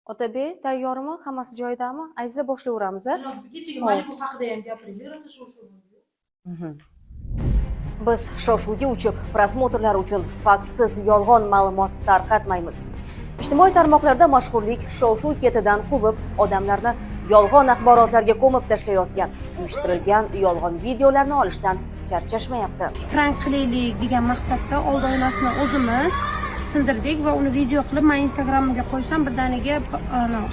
Otabek, tayyormi? Hammasi joyidami? Ayza boshlayveramiz, a? Kechaga Malibu haqida ham gapiring. Rosa shov-shuv. Biz shov-shuvga uchib, prosmotrlar uchun faktsiz yolg'on ma'lumot tarqatmaymiz. Ijtimoiy tarmoqlarda mashhurlik shov-shuv ketidan quvib, odamlarni yolg'on axborotlarga ko'mib tashlayotgan, uyushtirilgan yolg'on videolarni olishdan charchashmayapti. Prank qilaylik degan maqsadda oynasini o'zimiz sindirdik va uni video qilib men Instagramga qo'ysam birdaniga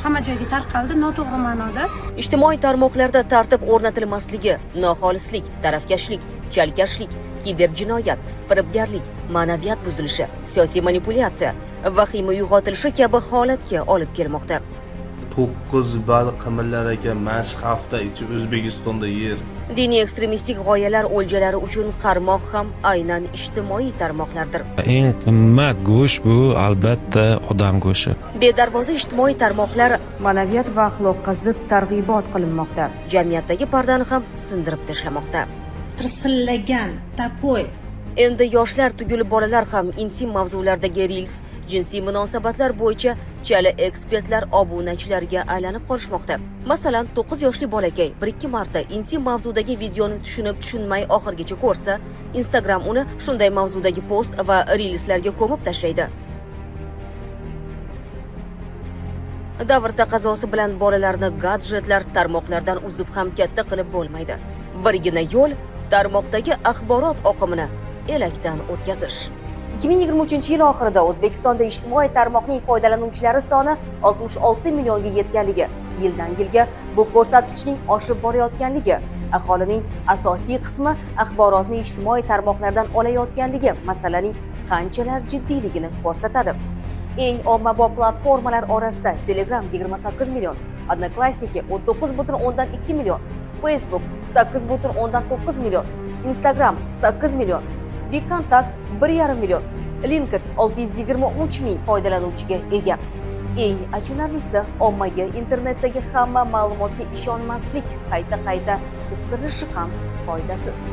hamma joyga tarqaldi noto'g'ri ma'noda. Ijtimoiy tarmoqlarda tartib o'rnatilmasligi, noxolislik, tarafkashlik, chalkashlik, kiberjinoyat, firibgarlik, ma'naviyat buzilishi, siyosiy manipulyatsiya, vahima uyg'otilishi kabi holatga olib kelmoqda. 9 ball qimirlar ekan mashq hafta ichi O'zbekistonda yer. Diniy ekstremistik g'oyalar o'ljalari uchun qarmoq ham aynan ijtimoiy tarmoqlardir. Eng qimmat go'sht bu albatta odam go'shti. Bedarvoza ijtimoiy tarmoqlar ma'naviyat va axloqqa zid targ'ibot qilinmoqda. Jamiyatdagi pardani ham sindirib tashlamoqda. Tirsillagan, takoy. Endi yoshlar tugul bolalar ham intim mavzulardagi reels, jinsiy munosabatlar bo'yicha chala ekspertlar obunachilarga aylanib qolishmoqda. Masalan, 9 yoshli bolakay 1-2 marta intim mavzudagi videoni tushunib-tushunmay oxirigacha ko'rsa, Instagram uni shunday mavzudagi post va reelslarga ko'mib tashlaydi. Davr taqozosi bilan bolalarni gadjetlar tarmoqlardan uzib ham katta qilib bo'lmaydi. Birgina yo'l tarmoqdagi axborot oqimini elakdan o'tkazish. 2023-yil oxirida O'zbekistonda ijtimoiy tarmoqning foydalanuvchilari soni 66 millionga yetganligi, yildan-yilga bu ko'rsatkichning oshib borayotganligi, aholining asosiy qismi axborotni ijtimoiy tarmoqlardan olayotganligi masalaning qanchalar jiddiyligini ko'rsatadi. Eng ommabop platformalar orasida Telegram 28 million, Odnoklassniki 19,2 million, Facebook 8,9 million, Instagram 8 million, Vkontakte 1,5 million, LinkedIn 623 ming foydalanuvchiga ega. Eng achinarlisi, ommaga internetdagi hamma ma'lumotga ishonmaslik qayta-qayta uqtirilishi ham foydasiz.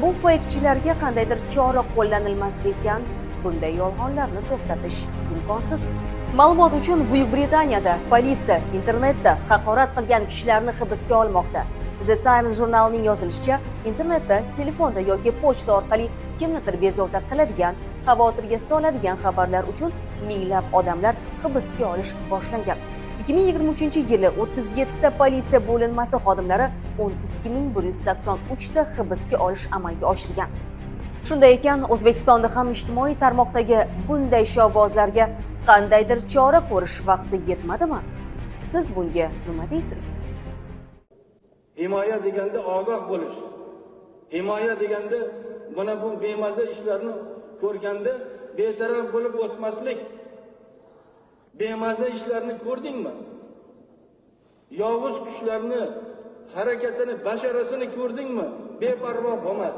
Bu fakechilarga qandaydir chora qo'llanilmas ekan, bunday yolg'onlarni to'xtatish imkonsiz. Ma'lumot uchun Buyuk Britaniyada politsiya internetda haqorat qilgan kishilarni hibsga olmoqda. The Times jurnalining yozilishicha, internetda, telefonda yoki pochta orqali kimnidir bezovta qiladigan, xavotirga soladigan xabarlar uchun minglab odamlar hibsga olish boshlangan. 2023-yili 37 ta politsiya bo'linmasi xodimlari 12183 ta hibsga olish amalga oshirgan. Shunday ekan, O'zbekistonda ham ijtimoiy tarmoqdagi bunday shovvozlarga qandaydir chora ko'rish vaqti yetmadimi? Siz bunga nima deysiz? Himoya deganda ogoh bo'lish. Himoya deganda mana bu bemaza ishlarni ko'rganda betaraf bo'lib o'tmaslik. Bemaza ishlarni ko'rdingmi? Yovuz kuchlarni harakatini, basharasini ko'rdingmi? Beparvo bo'lma.